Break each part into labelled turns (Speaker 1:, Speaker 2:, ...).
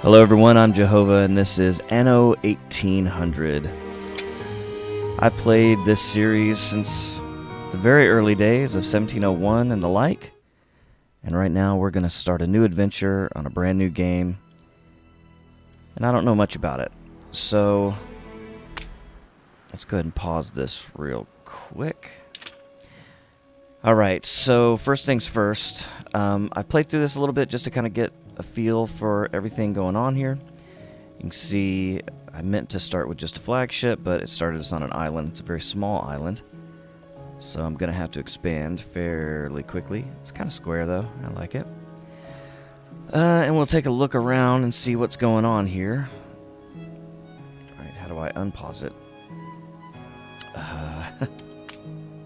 Speaker 1: Hello everyone, I'm JoeHova and this is ANNO 1800. I played this series since the very early days of 1701 and the like, and right now we're going to start a new adventure on a brand new game, and I don't know much about it, so let's go ahead and pause this real quick. Alright, so first things first, I played through this a little bit just to kind of get a feel for everything going on here. You can see I meant to start with just a flagship, but it started us on an island. It's a very small island, so I'm going to have to expand fairly quickly. It's kind of square though, I like it. And we'll take a look around and see what's going on here. Alright, how do I unpause it?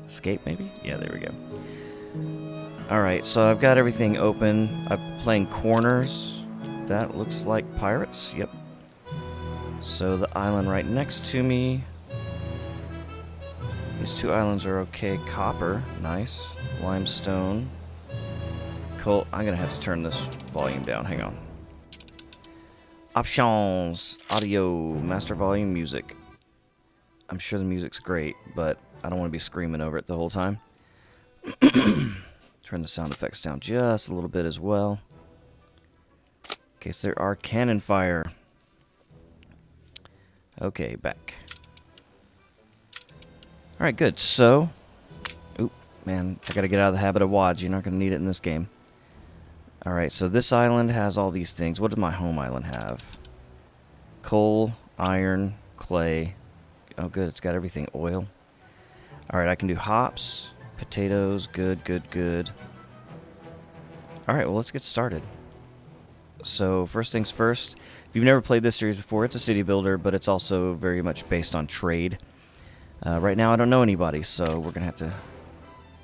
Speaker 1: Escape maybe? Yeah, there we go. Alright, so I've got everything open. I'm playing corners. That looks like pirates. Yep. So the island right next to me. These two islands are okay. Copper. Nice. Limestone. Cool. I'm going to have to turn this volume down. Hang on. Options. Audio. Master volume. Music. I'm sure the music's great, but I don't want to be screaming over it the whole time. Turn the sound effects down just a little bit as well, in case there are cannon fire. Okay, back. Alright, good. So, oop, man, I gotta get out of the habit of WADs. You're not gonna need it in this game. Alright, so this island has all these things. What does my home island have? Coal, iron, clay. Oh, good, it's got everything. Oil. Alright, I can do hops. Potatoes, good, good, good. Alright, well, let's get started. So, first things first, if you've never played this series before, it's a city builder, but it's also very much based on trade. Right now, I don't know anybody, so we're going to have to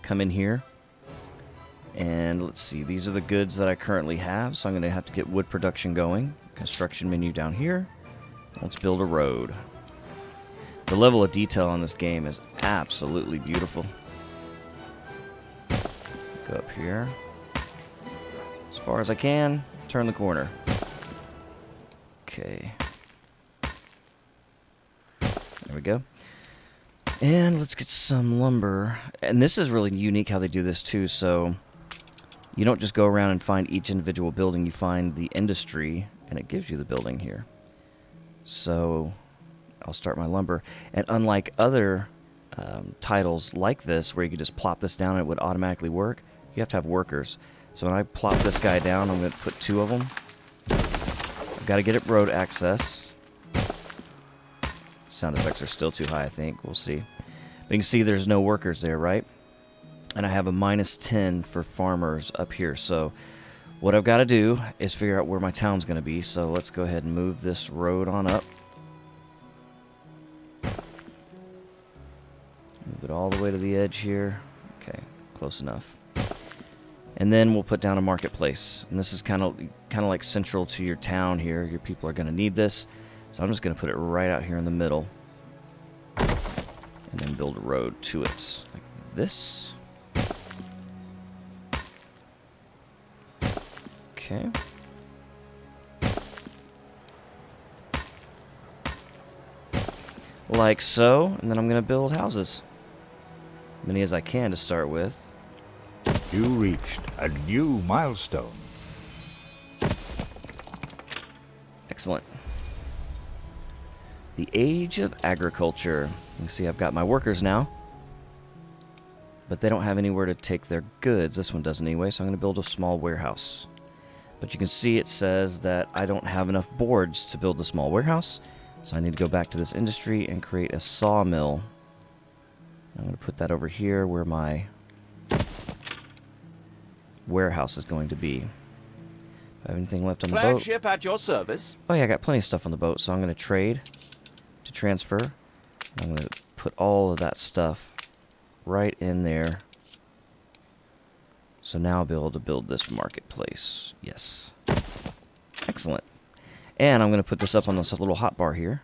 Speaker 1: come in here. And let's see, these are the goods that I currently have, so I'm going to have to get wood production going. Construction menu down here. Let's build a road. The level of detail on this game is absolutely beautiful. Go up here. As far as I can, turn the corner. Okay. There we go. And let's get some lumber. And this is really unique how they do this too, so you don't just go around and find each individual building, you find the industry, and it gives you the building here. So I'll start my lumber. And unlike other titles like this, where you could just plop this down and it would automatically work, you have to have workers. So when I plop this guy down, I'm going to put two of them. I've got to get it road access. Sound effects are still too high, I think. We'll see. But you can see there's no workers there, right? And I have a -10 for farmers up here. So what I've got to do is figure out where my town's going to be. So let's go ahead and move this road on up. Move it all the way to the edge here. Okay, close enough. And then we'll put down a marketplace. And this is kind of like central to your town here. Your people are going to need this. So I'm just going to put it right out here in the middle. And then build a road to it. Like this. Okay. Like so. And then I'm going to build houses. Many as I can to start with.
Speaker 2: You reached a new milestone.
Speaker 1: Excellent. The age of agriculture. You can see I've got my workers now. But they don't have anywhere to take their goods. This one doesn't anyway, so I'm going to build a small warehouse. But you can see it says that I don't have enough boards to build a small warehouse. So I need to go back to this industry and create a sawmill. I'm going to put that over here where my warehouse is going to be. Have anything left on the boat?
Speaker 3: Flagship at your service.
Speaker 1: Oh yeah, I got plenty of stuff on the boat, so I'm going to trade to transfer. I'm going to put all of that stuff right in there. So now I'll be able to build this marketplace. Yes. Excellent. And I'm going to put this up on this little hotbar here,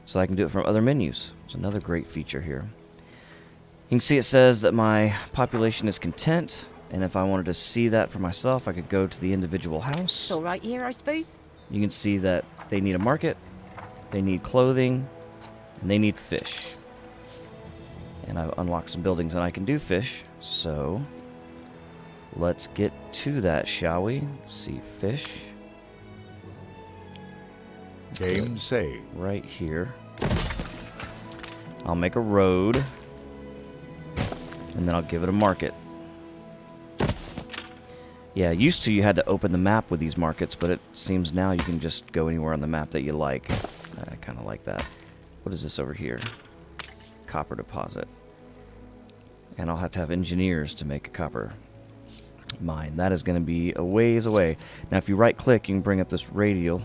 Speaker 1: so I can do it from other menus. It's another great feature here. You can see it says that my population is content, and if I wanted to see that for myself, I could go to the individual house.
Speaker 4: It's all right here, I suppose.
Speaker 1: you can see that they need a market, they need clothing, and they need fish. And I've unlocked some buildings and I can do fish, so let's get to that, shall we? Let's see, fish.
Speaker 2: Game saved.
Speaker 1: Right here. I'll make a road, and then I'll give it a market. Yeah, used to you had to open the map with these markets, but it seems now you can just go anywhere on the map that you like. I kind of like that. What is this over here? Copper deposit. And I'll have to have engineers to make a copper mine. That is going to be a ways away. Now, if you right-click, you can bring up this radial.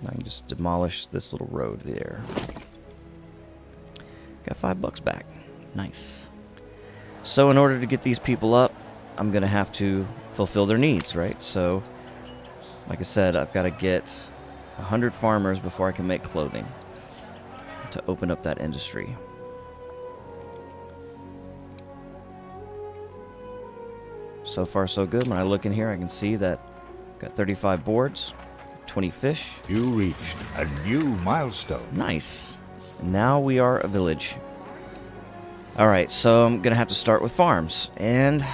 Speaker 1: I can just demolish this little road there. Got $5 back. Nice. So in order to get these people up, I'm going to have to fulfill their needs, right? So, like I said, I've got to get 100 farmers before I can make clothing to open up that industry. So far, so good. When I look in here, I can see that I've got 35 boards, 20 fish.
Speaker 2: You reached a new milestone.
Speaker 1: Nice. Now we are a village. Alright, so I'm going to have to start with farms. And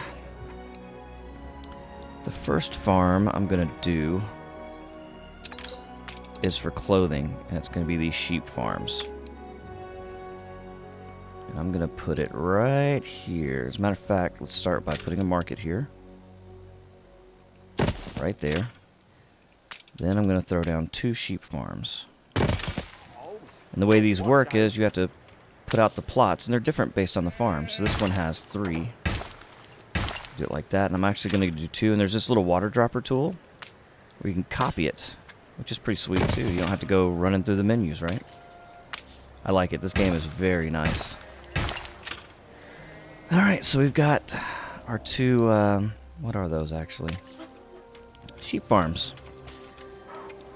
Speaker 1: the first farm I'm going to do is for clothing. And it's going to be these sheep farms. And I'm going to put it right here. As a matter of fact, let's start by putting a market here. Right there. Then I'm going to throw down 2 sheep farms. And the way these work is you have to put out the plots, and they're different based on the farm. So this one has 3. Do it like that, and I'm actually going to do 2. And there's this little water dropper tool where you can copy it, which is pretty sweet too. You don't have to go running through the menus, right? I like it. This game is very nice. Alright, so we've got our 2, what are those actually? Sheep farms.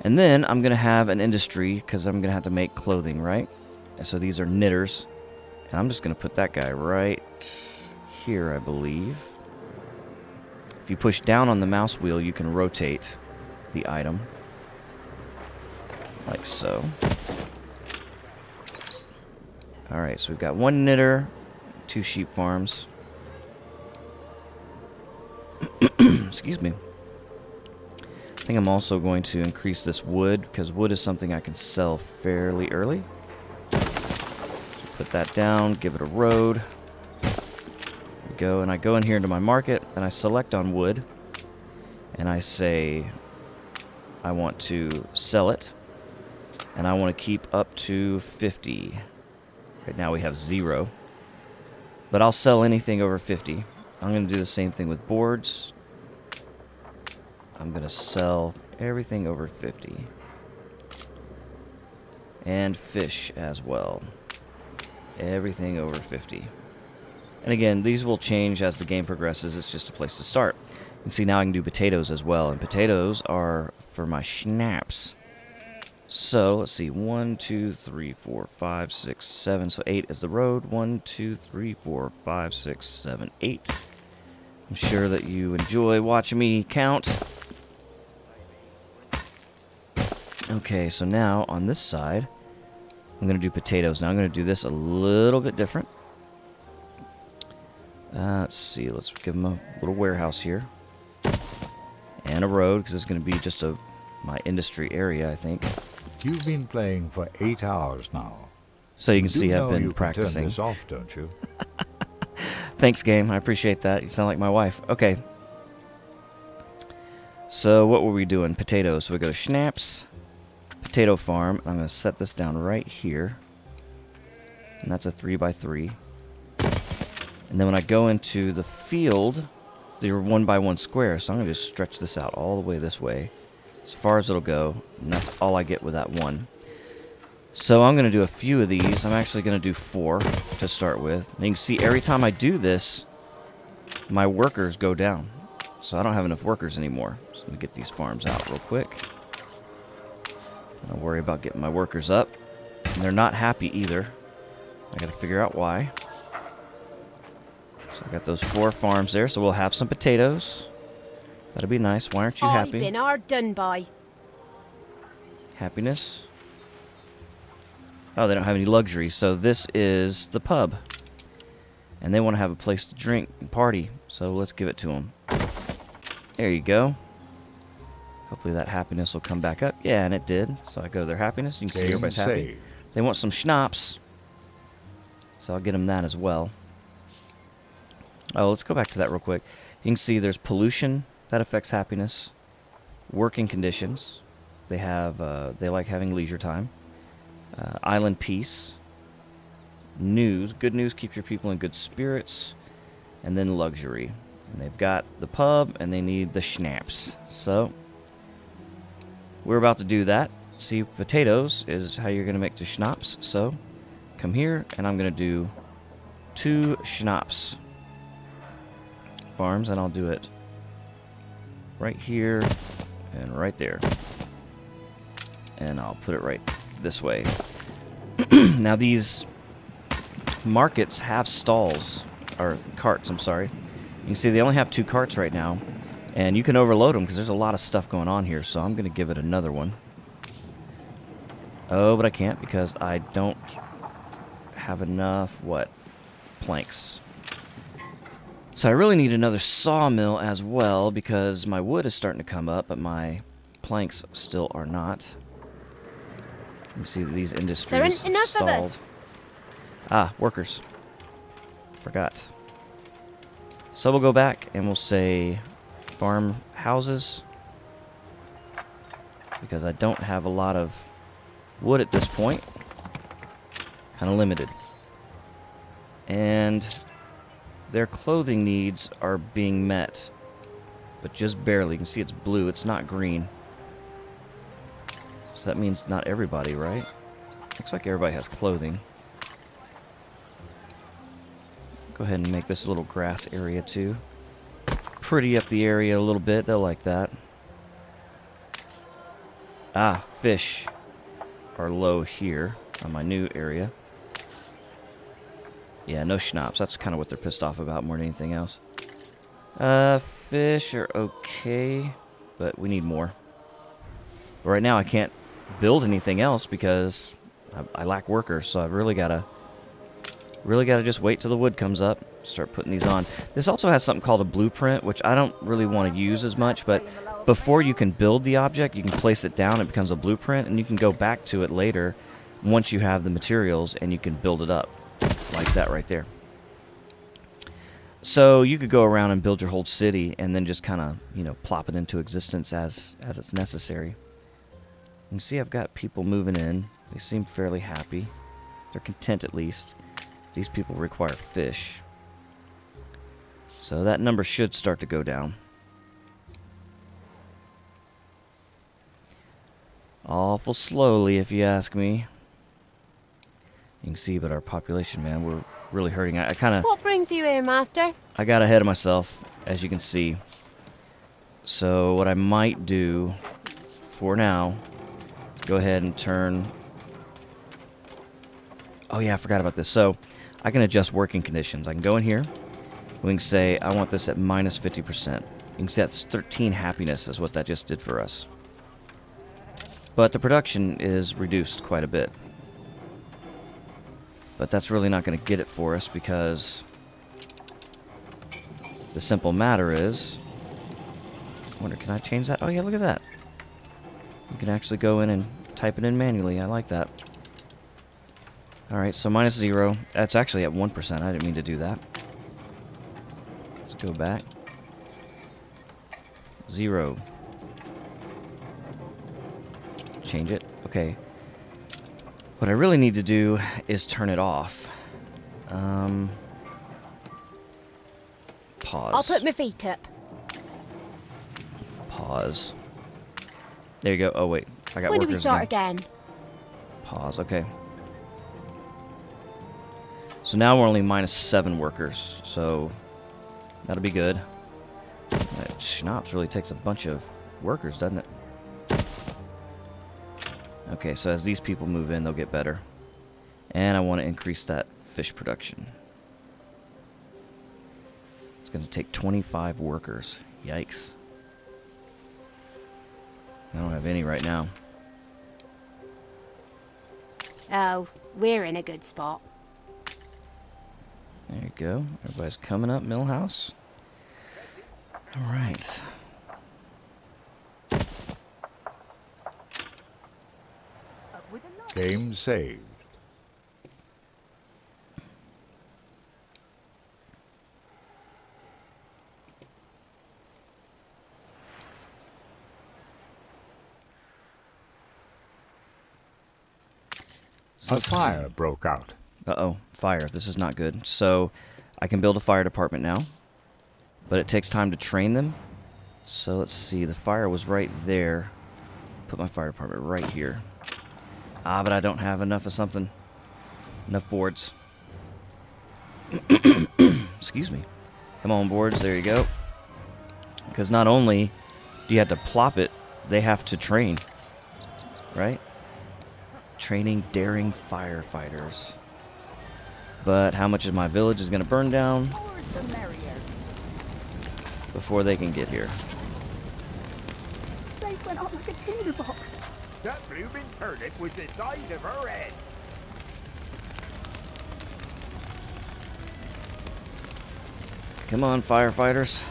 Speaker 1: And then I'm going to have an industry because I'm going to have to make clothing, right? And so these are knitters. And I'm just going to put that guy right here, I believe. If you push down on the mouse wheel, you can rotate the item. Like so. Alright, so we've got 1 knitter, 2 sheep farms. Excuse me. I think I'm also going to increase this wood, because wood is something I can sell fairly early. So put that down, give it a road. There we go, and I go in here into my market, and I select on wood, and I say I want to sell it, and I want to keep up to 50. Right now we have 0, but I'll sell anything over 50. I'm going to do the same thing with boards. I'm going to sell everything over 50. And fish as well. Everything over 50. And again, these will change as the game progresses. It's just a place to start. You can see now I can do potatoes as well. And potatoes are for my schnapps. So, let's see. 1, 2, 3, 4, 5, 6, 7. So 8 is the road. 1, 2, 3, 4, 5, 6, 7, 8. I'm sure that you enjoy watching me count. Okay, so now on this side, I'm going to do potatoes. Now I'm going to do this a little bit different. Let's see, let's give them a little warehouse here. And a road, because it's going to be just my industry area, I think.
Speaker 2: You've been playing for 8 hours now.
Speaker 1: So you can see
Speaker 2: do
Speaker 1: I've
Speaker 2: know
Speaker 1: been
Speaker 2: you can
Speaker 1: practicing.
Speaker 2: turn this off, don't you?
Speaker 1: Thanks, game. I appreciate that. You sound like my wife. Okay. So what were we doing? Potatoes. So we go to Schnapps, Potato Farm. I'm going to set this down right here. And that's a 3x3. And then when I go into the field, they're 1x1 square. So I'm going to just stretch this out all the way this way, as far as it'll go. And that's all I get with that one. So I'm going to do a few of these. I'm actually going to do 4 to start with. And you can see every time I do this, my workers go down. So I don't have enough workers anymore. So let me get these farms out real quick. Don't worry about getting my workers up. And they're not happy either. I got to figure out why. So I got those 4 farms there. So we'll have some potatoes. That'll be nice. Why aren't you happy?
Speaker 3: I've been hard done by.
Speaker 1: Happiness. Oh, they don't have any luxury, so this is the pub. And they want to have a place to drink and party, so let's give it to them. There you go. Hopefully that happiness will come back up. Yeah, and it did. So I go to their happiness. You can see everybody's happy. They want some schnapps, so I'll get them that as well. Oh, let's go back to that real quick. You can see there's pollution that affects happiness, working conditions. They like having leisure time. Island peace. News. Good news keeps your people in good spirits. And then luxury. And they've got the pub, and they need the schnapps. So, we're about to do that. See, potatoes is how you're going to make the schnapps. So, come here, and I'm going to do 2 schnapps farms, and I'll do it right here and right there. And I'll put it right this way. Now, these markets have stalls, or carts, I'm sorry. You can see they only have 2 carts right now, and you can overload them because there's a lot of stuff going on here, so I'm going to give it another one. Oh, but I can't because I don't have enough, planks. So I really need another sawmill as well because my wood is starting to come up, but my planks still are not. You can see that these industries
Speaker 3: There ain't enough
Speaker 1: stalled.
Speaker 3: of us.
Speaker 1: Ah, workers. Forgot. So we'll go back and we'll say farm houses because I don't have a lot of wood at this point. Kind of limited. And their clothing needs are being met, but just barely. You can see it's blue, it's not green. So that means not everybody, right? Looks like everybody has clothing. Go ahead and make this a little grass area too. Pretty up the area a little bit, they'll like that. Ah, fish are low here on my new area. Yeah, no schnapps. That's kind of what they're pissed off about more than anything else. Fish are okay, but we need more. But right now I can't build anything else because I lack workers, so I've really gotta just wait till the wood comes up, start putting these on. This also has something called a blueprint, which I don't really want to use as much, but before you can build the object, you can place it down, it becomes a blueprint, and you can go back to it later once you have the materials and you can build it up. Like that right there. So you could go around and build your whole city and then just kind of, plop it into existence as it's necessary. You can see I've got people moving in. They seem fairly happy. They're content at least. These people require fish. So that number should start to go down. Awful slowly, if you ask me. You can see, but our population, man, we're really hurting. I kind of...
Speaker 3: What brings you here, master?
Speaker 1: I got ahead of myself, as you can see. So what I might do for now, go ahead and turn... Oh yeah, I forgot about this. So I can adjust working conditions. I can go in here. We can say I want this at minus 50%. You can see that's 13 happiness is what that just did for us. But the production is reduced quite a bit. But that's really not going to get it for us because the simple matter is... I wonder, can I change that? Oh yeah, look at that. You can actually go in and type it in manually. I like that. Alright, so minus 0. That's actually at 1%. I didn't mean to do that. Let's go back. 0. Change it. Okay. What I really need to do is turn it off. Pause.
Speaker 3: I'll put my feet up.
Speaker 1: Pause. There you go. Oh, wait. I got
Speaker 3: When do
Speaker 1: workers
Speaker 3: we start
Speaker 1: again.
Speaker 3: again?
Speaker 1: Pause. Okay. So now we're only minus 7 workers. So that'll be good. That schnapps really takes a bunch of workers, doesn't it? Okay, so as these people move in, they'll get better. And I want to increase that fish production. It's going to take 25 workers. Yikes. I don't have any right now.
Speaker 3: Oh, we're in a good spot.
Speaker 1: There you go. Everybody's coming up, Millhouse. All right.
Speaker 2: Game saved. A fire broke out.
Speaker 1: Uh-oh, fire. This is not good. So, I can build a fire department now, but it takes time to train them. So, let's see. The fire was right there. Put my fire department right here. Ah, but I don't have enough of something. Enough boards. Excuse me. Come on, boards. There you go. Because not only do you have to plop it, they have to train. Right? Training daring firefighters. But how much of my village is going to burn down before they can get here?
Speaker 4: Place went up like a tinderbox.
Speaker 5: That blooming turnip was the size of her head.
Speaker 1: Come on, firefighters.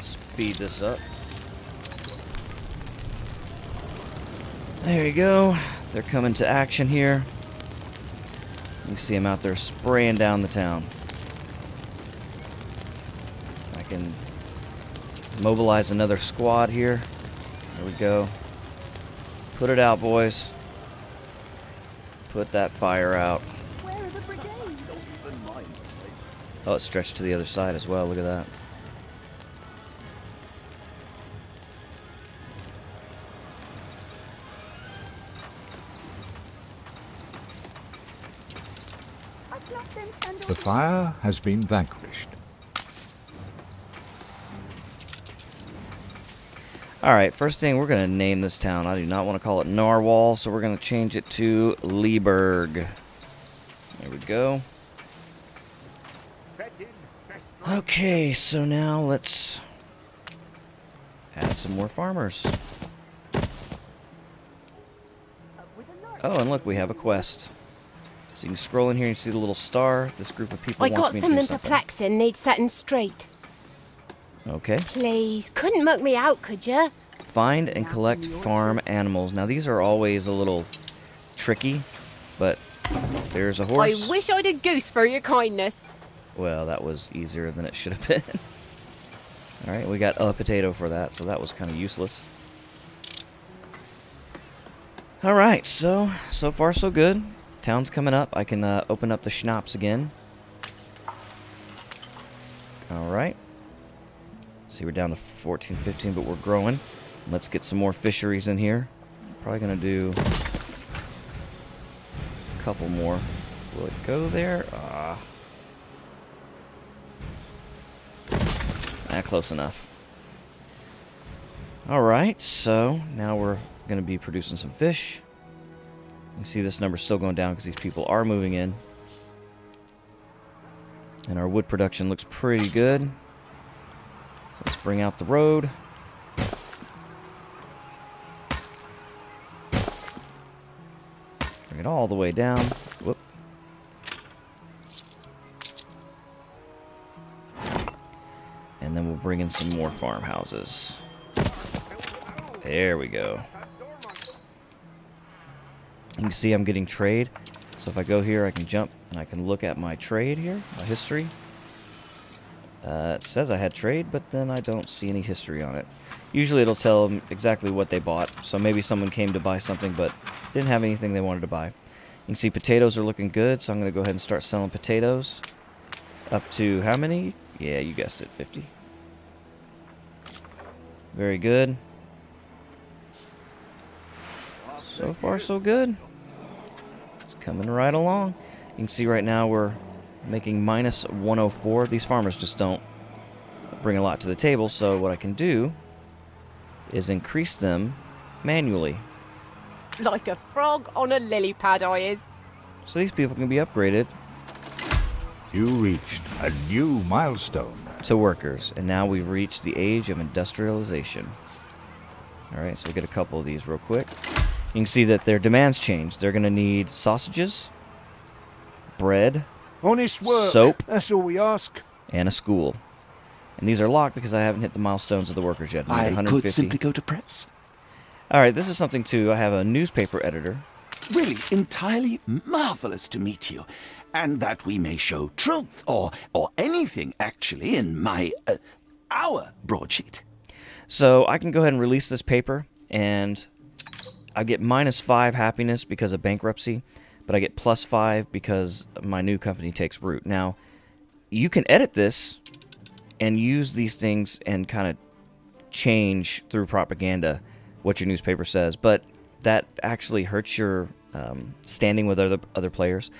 Speaker 1: Speed this up. There you go. They're coming to action here. You see them out there spraying down the town. I can mobilize another squad here. There we go. Put it out, boys. Put that fire out.
Speaker 4: Where are the brigades?
Speaker 1: Oh, it's stretched to the other side as well. Look at that.
Speaker 4: I slapped them and
Speaker 2: The fire has been vanquished.
Speaker 1: Alright, first thing, we're going to name this town. I do not want to call it Narwhal, so we're going to change it to Leeburg. There we go. Okay, so now let's add some more farmers. Oh, and look, we have a quest. So you can scroll in here and see the little star. This group of people
Speaker 3: I
Speaker 1: wants
Speaker 3: got
Speaker 1: me to do
Speaker 3: something
Speaker 1: something.
Speaker 3: perplexing, needs setting straight.
Speaker 1: Okay.
Speaker 3: Please, couldn't mug me out, could ya?
Speaker 1: Find and collect farm animals. Now, these are always a little tricky, but there's a horse.
Speaker 3: I wish I'd a goose for your kindness.
Speaker 1: Well, that was easier than it should have been. Alright, we got a potato for that, so that was kind of useless. Alright, so far so good. Town's coming up. I can open up the schnapps again. Alright. See, we're down to 14, 15, but we're growing. Let's get some more fisheries in here. Probably going to do a couple more. Will it go there? Close enough. Alright, so now we're going to be producing some fish. You can see this number's still going down because these people are moving in. And our wood production looks pretty good. So let's bring out the road. Bring it all the way down. Whoop. And then we'll bring in some more farmhouses. There we go. You can see I'm getting trade. So if I go here, I can jump and I can look at my trade here, my history. It says I had trade, but then I don't see any history on it. Usually it'll tell them exactly what they bought. So maybe someone came to buy something, but didn't have anything they wanted to buy. You can see potatoes are looking good, so I'm going to go ahead and start selling potatoes. Up to how many? Yeah, you guessed it, 50. Very good. So far, so good. It's coming right along. You can see right now we're making minus 104. These farmers just don't bring a lot to the table, so what I can do is increase them manually.
Speaker 3: Like a frog on a lily pad, I is.
Speaker 1: So these people can be upgraded
Speaker 2: You reached a new milestone.
Speaker 1: to workers. And now we've reached the age of industrialization. Alright, so we'll get a couple of these real quick. You can see that their demands change. They're going to need sausages, bread,
Speaker 6: Honest work.
Speaker 1: soap,
Speaker 6: That's all we ask.
Speaker 1: and a school. And these are locked because I haven't hit the milestones of the workers yet. I need
Speaker 7: I
Speaker 1: 150.
Speaker 7: could simply go to press.
Speaker 1: Alright, this is something too. I have a newspaper editor.
Speaker 7: Really, entirely marvelous to meet you. And that we may show truth, or anything, actually, in our broadsheet.
Speaker 1: So I can go ahead and release this paper, and I get -5 happiness because of bankruptcy, but I get +5 because my new company takes root. Now, you can edit this and use these things and kind of change through propaganda what your newspaper says, but that actually hurts your standing with other players.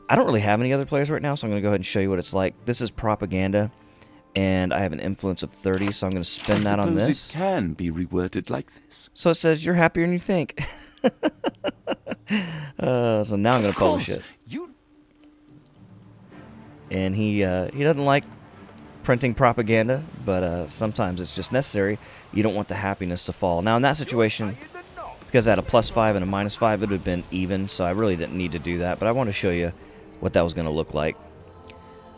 Speaker 1: I don't really have any other players right now, so I'm going to go ahead and show you what it's like. This is propaganda, and I have an influence of 30, so I'm going to spin that on
Speaker 7: Suppose
Speaker 1: this.
Speaker 7: it can be reworded like this.
Speaker 1: So it says, you're happier than you think. So now I'm going to publish it.
Speaker 7: You
Speaker 1: And he doesn't like printing propaganda, but sometimes it's just necessary. You don't want the happiness to fall. Now, in that situation, because I had a +5 and a -5, it would have been even, so I really didn't need to do that. But I want to show you what that was going to look like.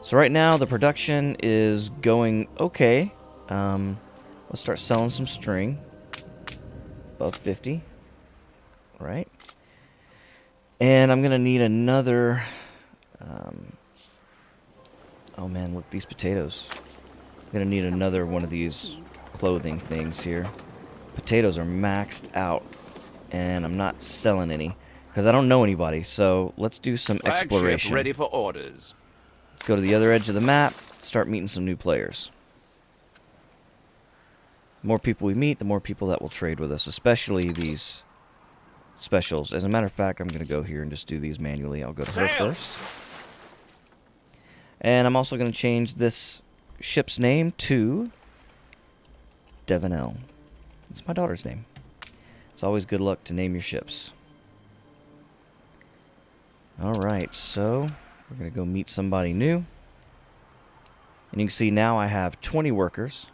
Speaker 1: So right now, the production is going okay. Let's start selling some string. Above 50. Right. And I'm going to need another... oh man, look, these potatoes. I'm going to need another one of these clothing things here. Potatoes are maxed out, and I'm not selling any because I don't know anybody. So let's do some exploration.
Speaker 8: Ready for orders.
Speaker 1: Let's go to the other edge of the map, start meeting some new players. The more people we meet, the more people that will trade with us, especially these specials. As a matter of fact, I'm going to go here and just do these manually. I'll go to her first. And I'm also going to change this ship's name to Devonell. It's my daughter's name. It's always good luck to name your ships. Alright, so we're going to go meet somebody new. And you can see now I have 20 workers.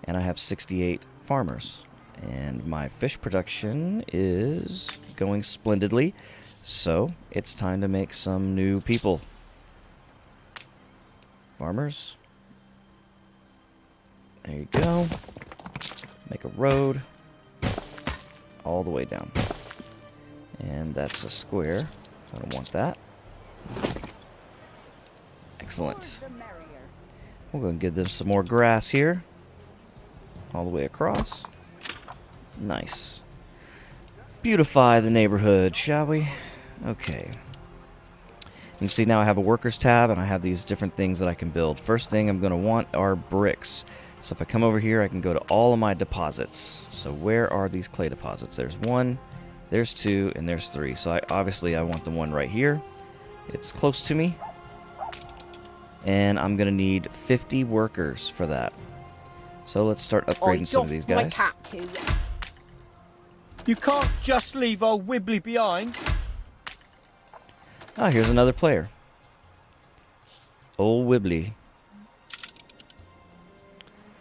Speaker 1: And I have 68 farmers. And my fish production is going splendidly. So it's time to make some new people. Farmers. There you go. Make a road all the way down. And that's a square. So I don't want that. Excellent. We'll go and give them some more grass here. All the way across. Nice. Beautify the neighborhood, shall we? Okay. You can see now I have a workers tab, and I have these different things that I can build. First thing I'm going to want are bricks. So if I come over here, I can go to all of my deposits. So where are these clay deposits? There's 1, there's 2, and there's 3. So obviously I want the one right here. It's close to me. And I'm going to need 50 workers for that. So let's start upgrading some of these
Speaker 3: My
Speaker 1: guys.
Speaker 3: cap too.
Speaker 6: You can't just leave old Wibbly behind.
Speaker 1: Ah, here's another player. Old Wibbly.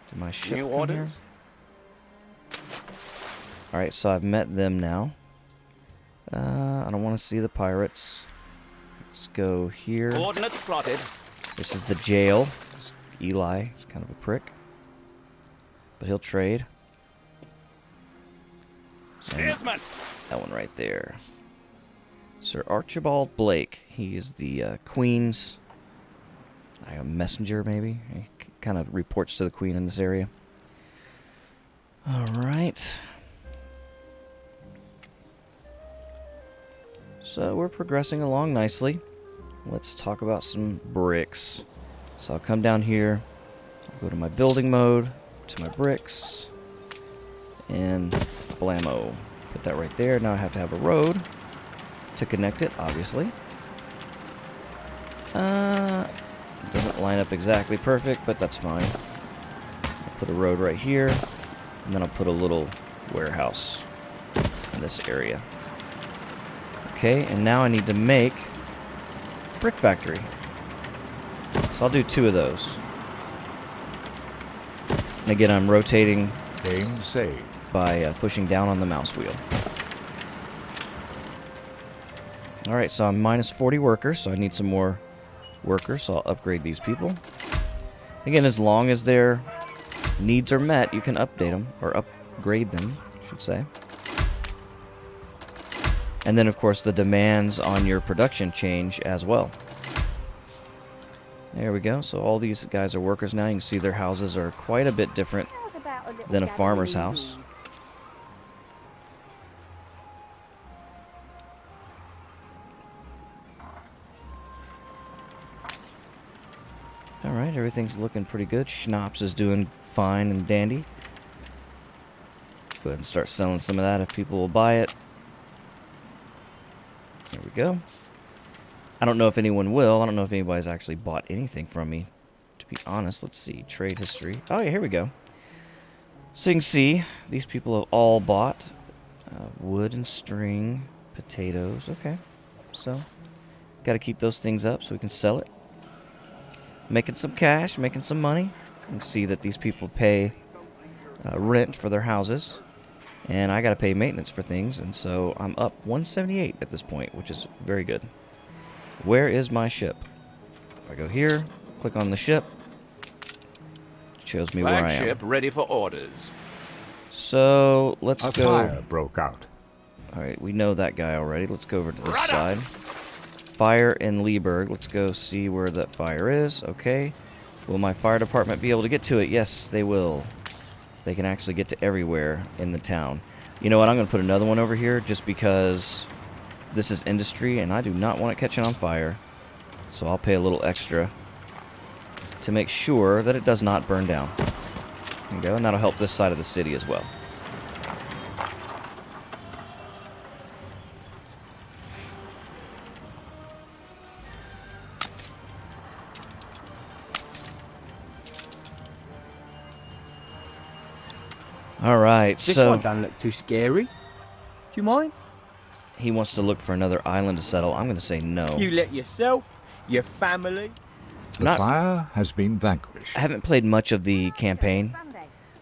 Speaker 1: Did my ship
Speaker 8: New
Speaker 1: come
Speaker 8: orders?
Speaker 1: here? Alright, so I've met them now. I don't want to see the pirates. Let's go here.
Speaker 8: Coordinates plotted.
Speaker 1: This is the jail. Eli is kind of a prick. But he'll trade.
Speaker 8: Steersman.
Speaker 1: That one right there. Sir Archibald Blake. He is the Queen's messenger, maybe. He kind of reports to the Queen in this area. Alright. So we're progressing along nicely. Let's talk about some bricks. So I'll come down here. I'll go to my building mode. To my bricks. And blammo. Put that right there. Now I have to have a road to connect it, obviously. It doesn't line up exactly perfect, but that's fine. I'll put a road right here. And then I'll put a little warehouse in this area. Okay, and now I need to make a brick factory. So I'll do 2 of those. And again, I'm rotating
Speaker 2: Game saved.
Speaker 1: by pushing down on the mouse wheel. Alright, so I'm minus 40 workers, so I need some more workers, so I'll upgrade these people. Again, as long as their needs are met, you can update them, or upgrade them, I should say. And then, of course, the demands on your production change as well. There we go. So all these guys are workers now. You can see their houses are quite a bit different
Speaker 4: How's about a little
Speaker 1: than a
Speaker 4: gathering
Speaker 1: farmer's house.
Speaker 4: indoors?
Speaker 1: Alright, everything's looking pretty good. Schnapps is doing fine and dandy. Go ahead and start selling some of that if people will buy it. There we go. I don't know if anyone will. I don't know if anybody's actually bought anything from me, to be honest. Let's see. Trade history. Oh, yeah, here we go. So you can see, these people have all bought wood and string, potatoes. Okay. So, got to keep those things up so we can sell it. Making some cash, making some money. You can see that these people pay rent for their houses. And I got to pay maintenance for things. And so I'm up 178 at this point, which is very good. Where is my ship? If I go here, click on the ship, it shows me where I am.
Speaker 8: Flagship ready for orders.
Speaker 1: So let's
Speaker 2: A
Speaker 1: go.
Speaker 2: fire broke out.
Speaker 1: Alright, we know that guy already. Let's go over to this side. Fire in Leeburg. Let's go see where that fire is. Okay. Will my fire department be able to get to it? Yes, they will. They can actually get to everywhere in the town. You know what? I'm going to put another one over here just because this is industry and I do not want it catching on fire. So I'll pay a little extra to make sure that it does not burn down. There you go. And that'll help this side of the city as well. Alright,
Speaker 6: This
Speaker 1: so
Speaker 6: one doesn't look too scary. Do you mind?
Speaker 1: he wants to look for another island to settle. I'm going to say no.
Speaker 6: You let yourself, your family.
Speaker 2: The
Speaker 1: Not-
Speaker 2: fire has been vanquished.
Speaker 1: I haven't played much of the campaign,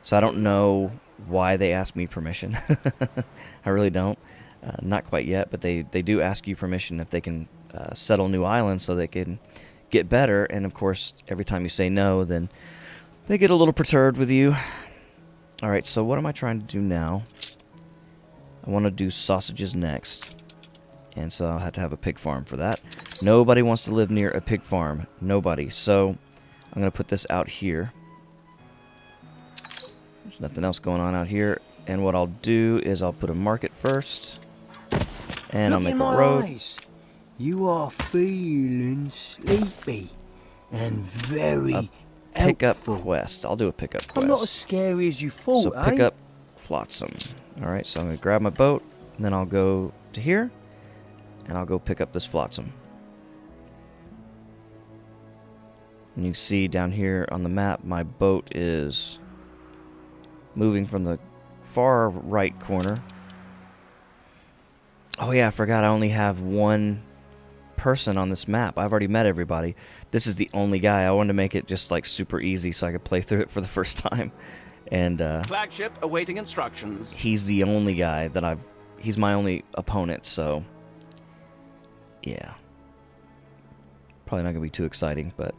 Speaker 1: so I don't know why they asked me permission. I really don't. Not quite yet, but they do ask you permission if they can settle new islands so they can get better. And, of course, every time you say no, then they get a little perturbed with you. Alright, so what am I trying to do now? I want to do sausages next. And so I'll have to have a pig farm for that. Nobody wants to live near a pig farm. Nobody. So I'm going to put this out here. There's nothing else going on out here. And what I'll do is I'll put a market first. And I'll
Speaker 6: Look
Speaker 1: make
Speaker 6: in
Speaker 1: a
Speaker 6: my
Speaker 1: road.
Speaker 6: eyes. You are feeling sleepy and very
Speaker 1: Pickup
Speaker 6: helpful.
Speaker 1: quest. I'll do a pickup quest.
Speaker 6: I'm not as scary as you thought,
Speaker 1: So pick
Speaker 6: eh?
Speaker 1: up Flotsam. Alright, so I'm going to grab my boat. And then I'll go to here. And I'll go pick up this Flotsam. And you can see down here on the map, my boat is moving from the far right corner. Oh yeah, I forgot I only have one person on this map. I've already met everybody. This is the only guy. I wanted to make it just like super easy so I could play through it for the first time. And
Speaker 8: Flagship awaiting instructions.
Speaker 1: he's the only guy that he's my only opponent, so yeah. Probably not going to be too exciting, but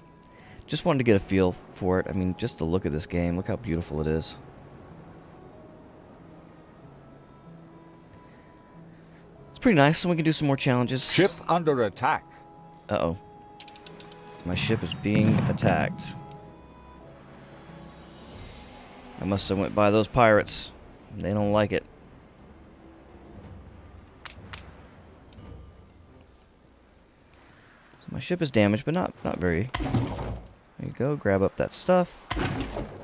Speaker 1: just wanted to get a feel for it. I mean, just the look of this game. Look how beautiful it is. It's pretty nice, and we can do some more challenges.
Speaker 2: Ship under attack.
Speaker 1: Uh-oh. My ship is being attacked. I must have went by those pirates. They don't like it. So my ship is damaged, but not very. There you go. Grab up that stuff.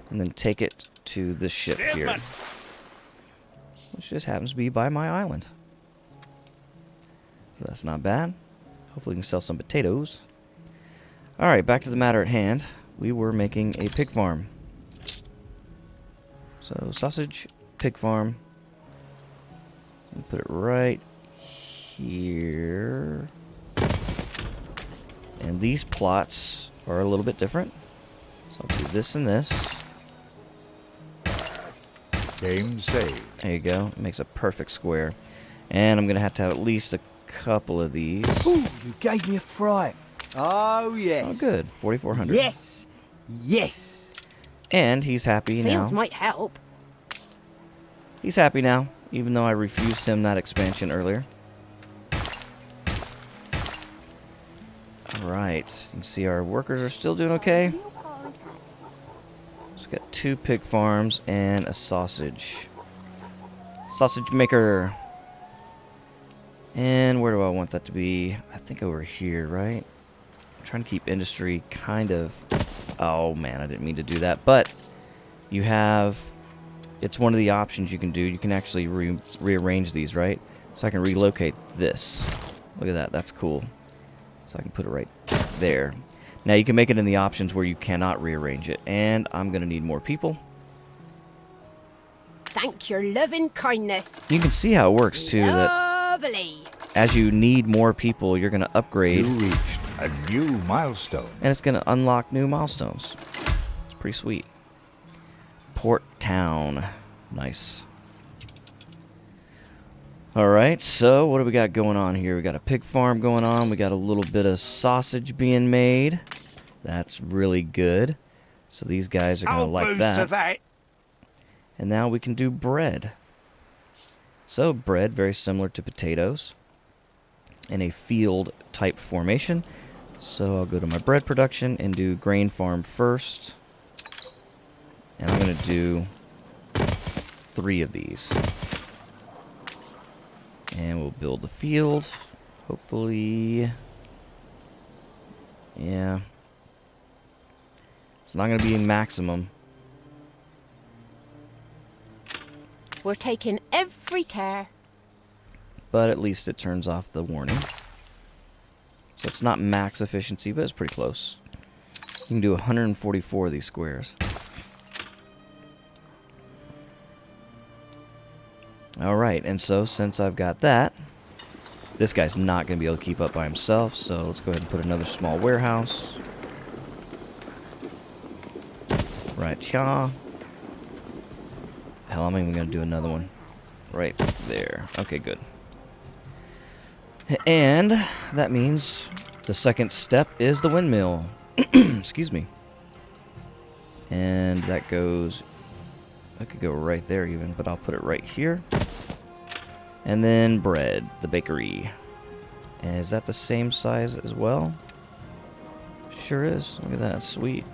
Speaker 1: And then take it to this ship here.
Speaker 8: Steersman.
Speaker 1: Which just happens to be by my island. So that's not bad. Hopefully we can sell some potatoes. Alright, back to the matter at hand. We were making a pig farm. So sausage, pig farm. And put it right here. And these plots are a little bit different. So I'll do this and this.
Speaker 2: Game saved.
Speaker 1: There you go. It makes a perfect square. And I'm going to have at least a couple of these.
Speaker 6: Ooh, you gave me a fright. Oh, yes.
Speaker 1: Oh, good. 4,400.
Speaker 6: Yes. Yes.
Speaker 1: And he's happy
Speaker 3: Fields
Speaker 1: now.
Speaker 3: might help.
Speaker 1: He's happy now, even though I refused him that expansion earlier. Alright. You can see our workers are still doing okay.
Speaker 4: Real Harley's hat.
Speaker 1: So we've got 2 pig farms and a sausage. Sausage maker. And where do I want that to be? I think over here, right? I'm trying to keep industry kind of... Oh, man, I didn't mean to do that. But you have... It's one of the options you can do. You can actually rearrange these, right? So I can relocate this. Look at that. That's cool. So I can put it right there. Now you can make it in the options where you cannot rearrange it. And I'm going to need more people.
Speaker 3: Thank your loving kindness.
Speaker 1: You can see how it works, too. That
Speaker 3: Lovely.
Speaker 1: as you need more people, you're going to upgrade.
Speaker 2: You reached a new milestone.
Speaker 1: And it's going to unlock new milestones. It's pretty sweet. Port Town. Nice. Alright, so what do we got going on here? We got a pig farm going on. We got a little bit of sausage being made. That's really good. So these guys are going to like that. And now we can do bread. So bread, very similar to potatoes. In a field type formation. So I'll go to my bread production and do grain farm first. And I'm going to do 3 of these. And we'll build the field. Hopefully. Yeah. It's not going to be maximum.
Speaker 3: We're taking every care.
Speaker 1: But at least it turns off the warning. So it's not max efficiency, but it's pretty close. You can do 144 of these squares. Alright, and so since I've got that, this guy's not going to be able to keep up by himself, so let's go ahead and put another small warehouse. Right here. Hell, I'm even going to do another one. Right there. Okay, good. And that means the second step is the windmill. Excuse me. And that goes... I could go right there even, but I'll put it right here. And then bread, the bakery. And is that the same size as well? Sure is. Look at that, sweet.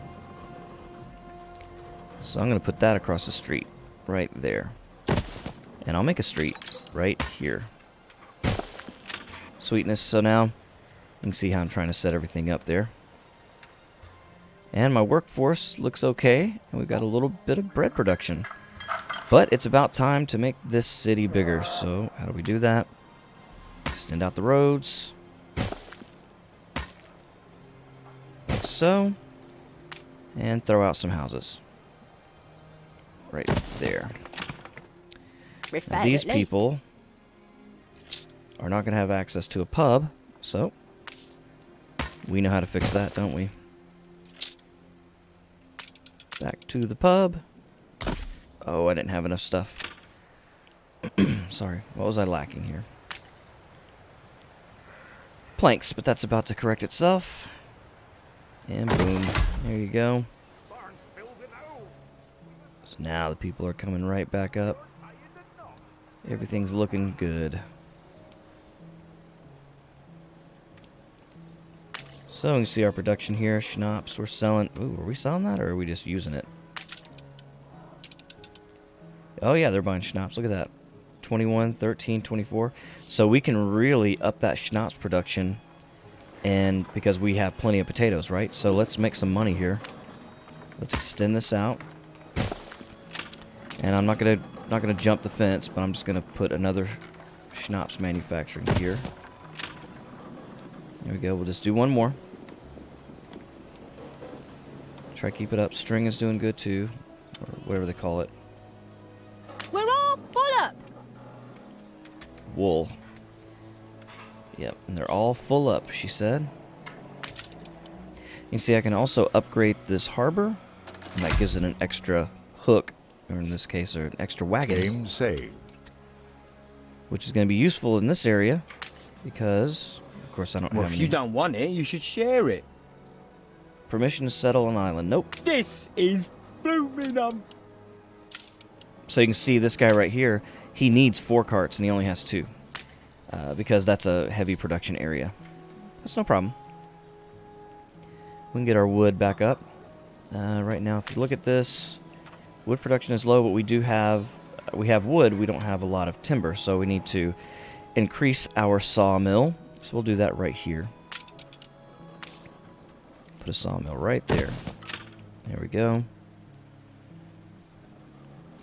Speaker 1: So I'm going to put that across the street, right there. And I'll make a street right here. Sweetness, so now you can see how I'm trying to set everything up there. And my workforce looks okay, and we've got a little bit of bread production. But it's about time to make this city bigger, so how do we do that? Extend out the roads. Like so. And throw out some houses. Right there.
Speaker 3: We're
Speaker 1: Now,
Speaker 3: fed,
Speaker 1: these
Speaker 3: at least.
Speaker 1: people are not going to have access to a pub, so we know how to fix that, don't we? Back to the pub. Oh, I didn't have enough stuff. Sorry, what was I lacking here? Planks, but that's about to correct itself. And boom, there you go.
Speaker 5: Barn's filled with owl.
Speaker 1: So now the people are coming right back up. Everything's looking good. So you can see our production here, schnapps. We're selling. Ooh, are we selling that or are we just using it? Oh yeah, they're buying schnapps. Look at that. 21, 13, 24. So we can really up that schnapps production, and because we have plenty of potatoes, right? So let's make some money here. Let's extend this out. And I'm not gonna jump the fence, but I'm just gonna put another schnapps manufacturing here. There we go. We'll just do one more. Try to keep it up. String is doing good too, or whatever they call it. wool. Yep, and they're all full up, she said. You can see I can also upgrade this harbor, and that gives it an extra hook, or in this case, an extra wagon.
Speaker 2: Game saved.
Speaker 1: Which is going to be useful in this area, because, of course, I don't
Speaker 6: Well,
Speaker 1: have
Speaker 6: if
Speaker 1: any
Speaker 6: you don't want it, you should share it.
Speaker 1: permission to settle an island. Nope.
Speaker 6: This is blooming
Speaker 1: So you can see this guy right here, he needs 4 carts, and he only has 2. Because that's a heavy production area. That's no problem. We can get our wood back up. Right now, if you look at this, wood production is low, but we have wood. We don't have a lot of timber, so we need to increase our sawmill. So we'll do that right here. Put a sawmill right there. There we go.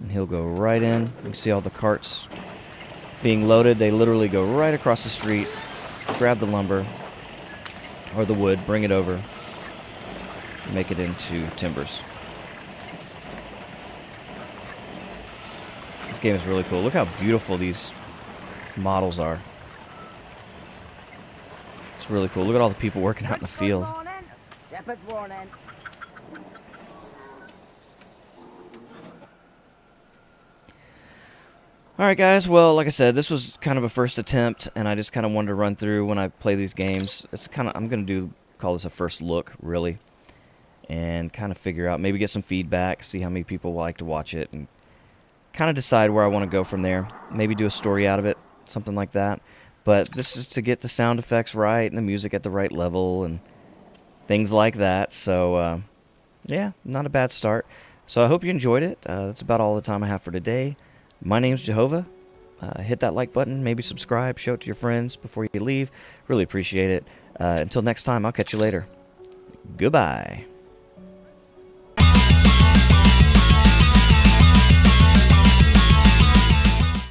Speaker 1: And he'll go right in. You can see all the carts being loaded. They literally go right across the street, grab the lumber or the wood, bring it over, make it into timbers. This game is really cool. Look how beautiful these models are. It's really cool. Look at all the people working out in the field.
Speaker 3: Shepherd's warning.
Speaker 1: Alright guys, well, like I said, this was kind of a first attempt, and I just kind of wanted to run through when I play these games. It's kind of, I'm going to call this a first look, really, and kind of figure out, maybe get some feedback, see how many people like to watch it, and kind of decide where I want to go from there. Maybe do a story out of it, something like that. But this is to get the sound effects right, and the music at the right level, and things like that. So, yeah, not a bad start. So I hope you enjoyed it. That's about all the time I have for today. My name's JoeHova. Hit that like button, maybe subscribe, show it to your friends before you leave. Really appreciate it. Until next time, I'll catch you later. Goodbye.